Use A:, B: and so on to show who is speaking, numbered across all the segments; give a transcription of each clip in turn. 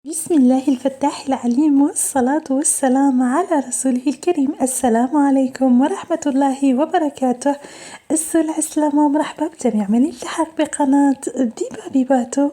A: بسم الله الفتاح العليم والصلاة والسلام على رسوله الكريم. السلام عليكم ورحمة الله وبركاته. السلامة ومرحبا بجميع من يلتحق بقناة ديبا بيباتو.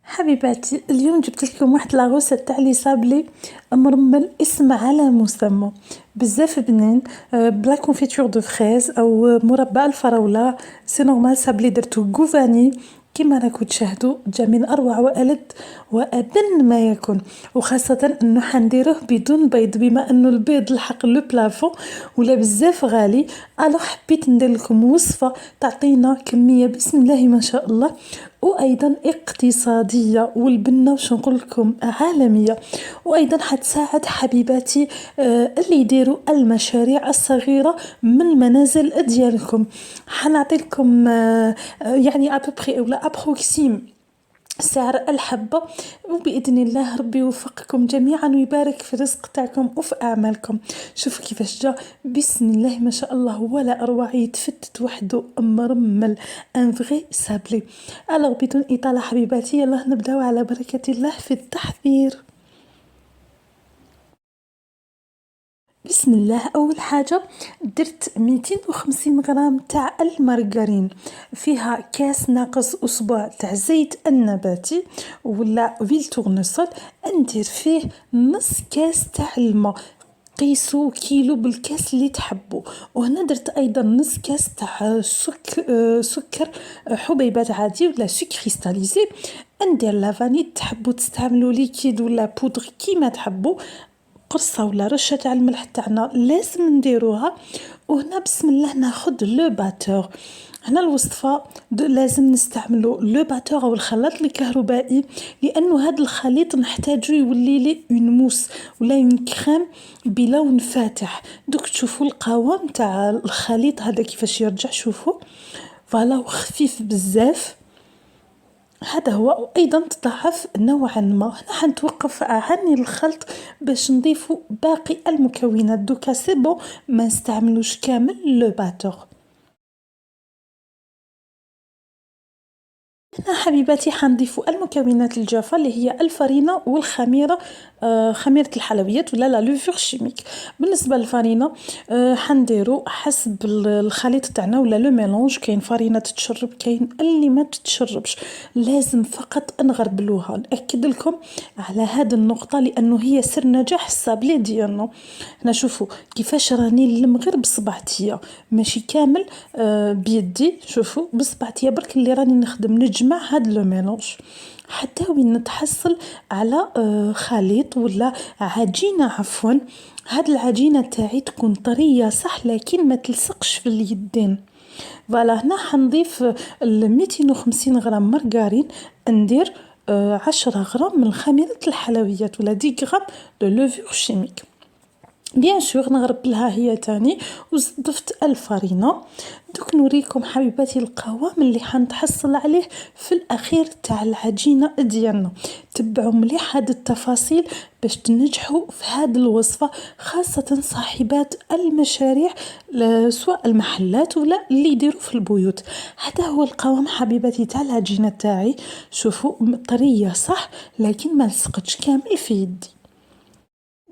A: حبيباتي اليوم جبت لكم واحد لاغوسة تاع لي صابلي مرمل اسم على مسمى بزاف بنين بلا كونفيتور دو فريز او مربى الفراولة. سي نورمال صابلي درتو غوفاني كما راكو تشاهدوا جا من اروع والد وابن ما يكون، وخاصه انه حنديروه بدون بيض بما انه البيض لحق لو بلافون ولا بزاف غالي. الو حبيت ندير لكم وصفه تعطينا كميه بسم الله ما شاء الله وايضا اقتصاديه والبنه واش نقول لكم عالميه، وايضا حتساعد حبيباتي اللي يديروا المشاريع الصغيره من المنازل ديالكم. حنعطي لكم يعني ابوبري ولا ابروكسيم سعر الحبة، وبإذن الله ربي يوفقكم جميعا ويبارك في الرزق تاعكم وفي أعمالكم. شوفوا كيفاش جا بسم الله ما شاء الله ولا أروع، يتفتت وحده مرمل ان فغي سابلي. ألغ بدون إطالة حبيباتي يلا نبداو على بركة الله في التحضير. بسم الله. اول حاجه درت 250 غرام تاع المارغرين، فيها كاس ناقص اسبوع تاع زيت النباتي ولا فيل تورنسول، ندير فيه نص كاس تاع الماء، قيسوا كيلو بالكاس اللي تحبوا. وهنا درت ايضا نص كاس تاع سكر حبيبات عادي ولا سكر كريستاليزي. ندير لافاني، تحبوا تستعملوا ليكيد ولا بودر كيما تحبوا، قرصه ولا رشه تاع الملح تاعنا لازم نديروها. وهنا بسم الله ناخذ لو باتور. هنا الوصفه لازم نستعملوا لو باتور او الخلاط الكهربائي، لانه هذا الخليط نحتاجو يولي لي اون موس ولا اون كريم بلون فاتح. دوك تشوفوا القوام تاع الخليط هذا كيفاش يرجع، شوفوا فوالا خفيف بزاف. هذا هو. وايضا تضاعف نوعا ما. هنا حنتوقف عني الخلط باش نضيفوا باقي المكونات. دوكا سي بون ما نستعملوش كامل لو باتور. هنا حبيباتي حنضيفوا المكونات الجافة اللي هي الفرينة والخميرة، خميرة الحلويات ولا لا لوفور شيميك. بالنسبة للفرينة حنديروا حسب الخليط تاعنا ولا لو ميلونج، كاين فرينة تتشرب كاين اللي ما تتشربش، لازم فقط نغربلوها. نأكد لكم على هذه النقطة لأنه هي سر نجاح الصابلي ديالنا. هنا شوفوا كيفاش راني نلم غير بصبعتيا ماشي كامل بيدي، شوفوا بصبعتيا برك اللي راني نخدم نجمع هاد لو ميلونج حتى وين نتحصل على خليط ولا عجينة عفوا. هاد العجينة تاعي تكون طرية صح لكن ما تلصقش في اليدين. فوالا هنا حنضيف 250 غرام مارغرين، ندير 10 غرام من خميرة الحلويات ولا 10 غرام دو لوفور شيميك. بيان سور نغرب لها هي تاني وضفت الفرينة. دوك نوريكم حبيباتي القوام اللي حنتحصل عليه في الاخير تاع العجينة ديالنا. تبعوا مليح هاد التفاصيل باش تنجحوا في هاد الوصفة، خاصة صاحبات المشاريع سواء المحلات ولا اللي يديروا في البيوت. هذا هو القوام حبيباتي تاع العجينة تاعي. شوفوا طرية صح لكن ما لصقتش كامل في يدي.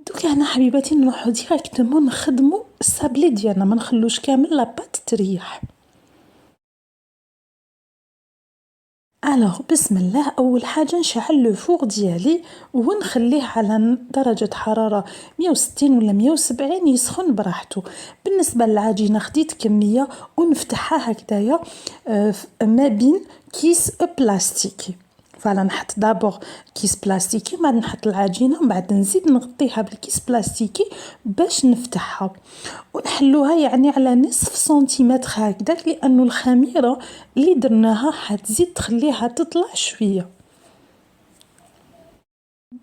A: دوك هنا حبيباتي نروحو ديراكتومون نخدمو الصابلي ديالنا، ما نخلوش كامل لاباط تريح. الوغ بسم الله. اول حاجه نشعل لو فور ديالي ونخليه على درجه حراره 160 ولا 170 يسخن براحته. بالنسبه للعجينه خديت كميه ونفتحها هكذايا ما بين كيس بلاستيكي. فوالا نحط دابور كيس بلاستيكي، بعد نحط العجينه ومن بعد نزيد نغطيها بالكيس بلاستيكي باش نفتحها ونحلوها يعني على نصف سنتيمتر هكذاك، لانه الخميره اللي درناها حتزيد تخليها تطلع شويه.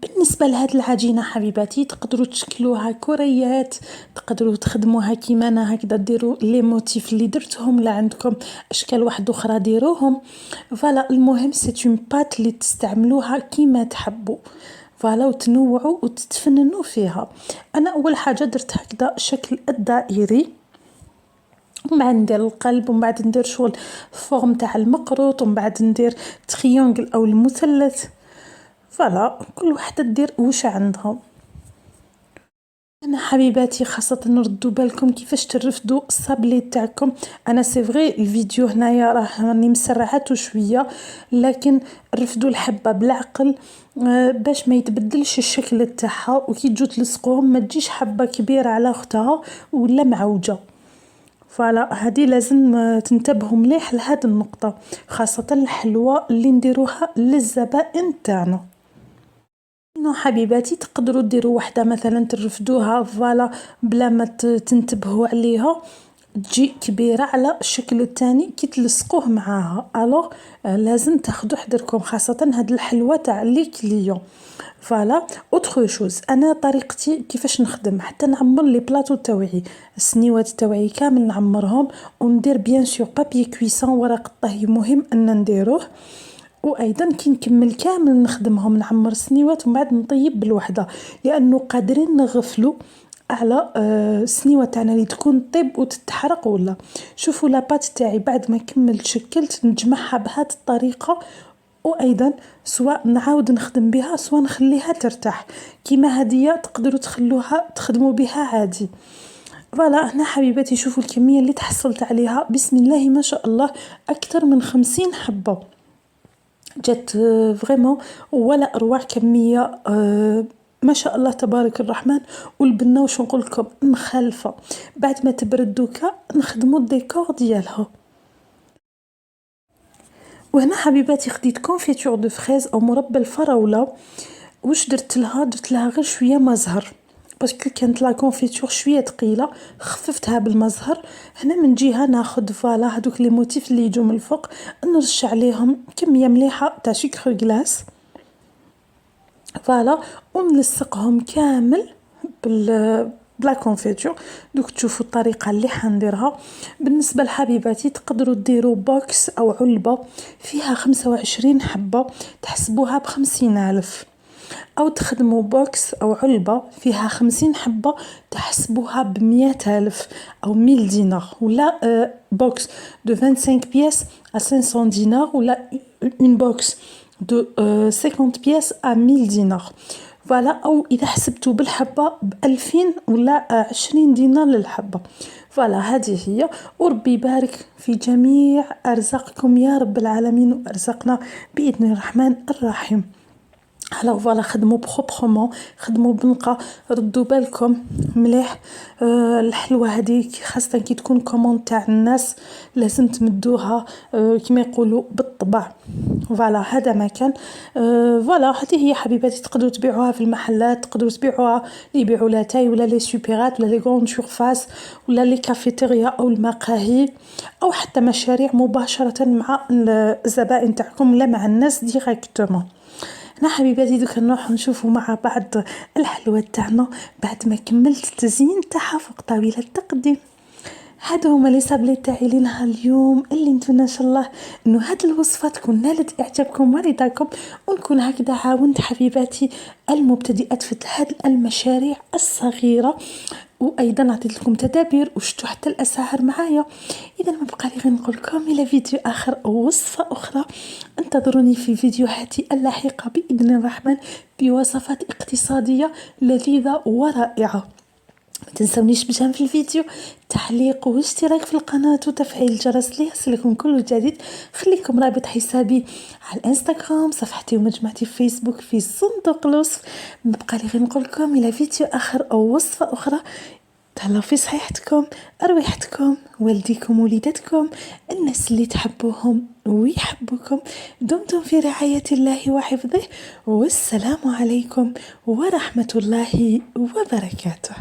A: بالنسبه لهاد العجينه حبيباتي تقدروا تشكلوها كريات، تقدروا تخدموها كيما انا هكذا، ديروا لي موتيف اللي درتهم، لا عندكم اشكال واحد اخرى ديروهم. فوالا المهم سي اون بات اللي تستعملوها كيما تحبوا. فوالا وتنوعوا وتتفننوا فيها. انا اول حاجه درت هكذا شكل الدائري، ومن بعد ندير القلب، ومن بعد ندير فورم تاع المقروط، ومن بعد ندير تريونغل او المثلث. فوالا كل وحده دير واش عندها. انا حبيباتي خاصه نردوا بالكم كيفاش ترفدوا الصابلي تاعكم. انا سي فغي الفيديو هنايا راني مسرعته شويه، لكن رفدوا الحبه بالعقل باش ما يتبدلش الشكل تاعها، وكي تجوا تلصقوهم ما تجيش حبه كبيره على اختها ولا معوجه. فوالا هذه لازم تنتبهوا مليح لهذه النقطه، خاصه الحلوى اللي نديروها للزبائن تاعنا. نو حبيباتي تقدروا ديروا وحده مثلا ترفدوها فوالا بلا ما تنتبهوا عليها، تجي كبيره على الشكل الثاني كي تلصقوه معاها. الوغ لازم تاخذوا حذركم، خاصه هاد الحلوى تاع لي كليون. فوالا اوتر شوز، انا طريقتي كيفاش نخدم حتى نعمر لي بلاطو تاوعي، السنيوات تاوعي كامل نعمرهم، وندير بيان سور بابي كويسون ورق الطهي مهم ان نديروه، وايضا كي نكمل كامل نخدمهم نعمر سنيوات ومن بعد نطيب بالوحده، لانه قادرين نغفلوا على السنيوه تاعنا اللي تكون طيب وتتحرق. ولا شوفوا لاباط تاعي بعد ما كملت شكلت نجمعها بهذه الطريقه، وايضا سواء نعاود نخدم بها سواء نخليها ترتاح كيما هديه، تقدروا تخلوها تخدموا بها عادي. فوالا هنا حبيباتي شوفوا الكميه اللي تحصلت عليها، بسم الله ما شاء الله اكثر من 50 حبه، جات فريمون ولا اروع كميه ما شاء الله تبارك الرحمن. والبنه واش نقول لكم مخلفه، بعد ما تبرد دوكا نخدموا الديكور ديالها. وهنا حبيباتي خديت كونفيتور دو فريز او مربى الفراوله، واش درت لها غير شويه ما زهر باسكو كانت لا كونفيتور شويه ثقيله، خففتها بالمزهر. هنا من جهه ناخذ فوالا هذوك لي موتيف اللي يجوا من الفوق نرش عليهم كميه مليحه تاع سكر غلاس فوالا، ونلصقهم كامل بلا كونفيتور. دوك تشوفوا الطريقه اللي حنديرها. بالنسبه لحبيباتي تقدروا ديروا بوكس او علبه فيها 25 حبه تحسبوها ب50,000، او تخدموا بوكس او علبه فيها 50 حبه تحسبوها ب100,000 او 1000 دينار، ولا بوكس دو 25 بياس à 500 دينار، ولا اون بوكس دو 50 بياس à 1000 دينار. فوالا او اذا حسبتوا بالحبه ب2000 ولا 20 دينار للحبه. فوالا هذه هي، وربي يبارك في جميع ارزاقكم يا رب العالمين، وارزقنا باذن الرحمن الرحيم. هلا فوالا خدموا بروبرمون، خدموا بنقه، ردوا بالكم مليح. الحلوه هذيك خاصه كي تكون كوموند تاع الناس لازم تمدوها كما يقولوا بالطبع. فوالا هذا ما كان. فوالا هذه هي حبيباتي، تقدروا تبيعوها في المحلات، تقدروا تبيعوها اللي يبيعوا لاتاي ولا لي سوبيرات ولا لي غون سورفاس ولا لي كافيتيريا او المقاهي، او حتى مشاريع مباشره مع الزبائن تاعكم لا مع الناس ديريكتومون. هنا حبيباتي دوك نروح نشوفوا مع بعض الحلوى تاعنا بعد ما كملت التزيين تاعها فوق طاوله التقديم. هادو هما لي صابلي تاعي لنهار اليوم، اللي نتمنى ان شاء الله انه هاد الوصفه تكون نالت اعجابكم ورضاكم، ونكون هكذا عاونت حبيباتي المبتدئات في هاد المشاريع الصغيره، وايضا عطيت لكم تدابير وشتوا حتى الاسعار معايا. اذا ما بقى لي غير نقول لكم الى فيديو اخر او وصفه اخرى، انتظروني في فيديوهاتي اللاحقه باذن الرحمن بوصفات اقتصاديه لذيذه ورائعه. ما تنسونيش بجانب في الفيديو تعليق واشتراك في القناة وتفعيل الجرس ليصلكم كل جديد. خليكم رابط حسابي على الانستغرام، صفحتي ومجموعتي في فيسبوك في صندوق الوصف. بقى لي غير نقول لكم الى فيديو اخر او وصفة اخرى. تهلاو في صحيحتكم، أرويحتكم، والديكم، وليدتكم، الناس اللي تحبوهم ويحبوكم. دمتم في رعاية الله وحفظه، والسلام عليكم ورحمة الله وبركاته.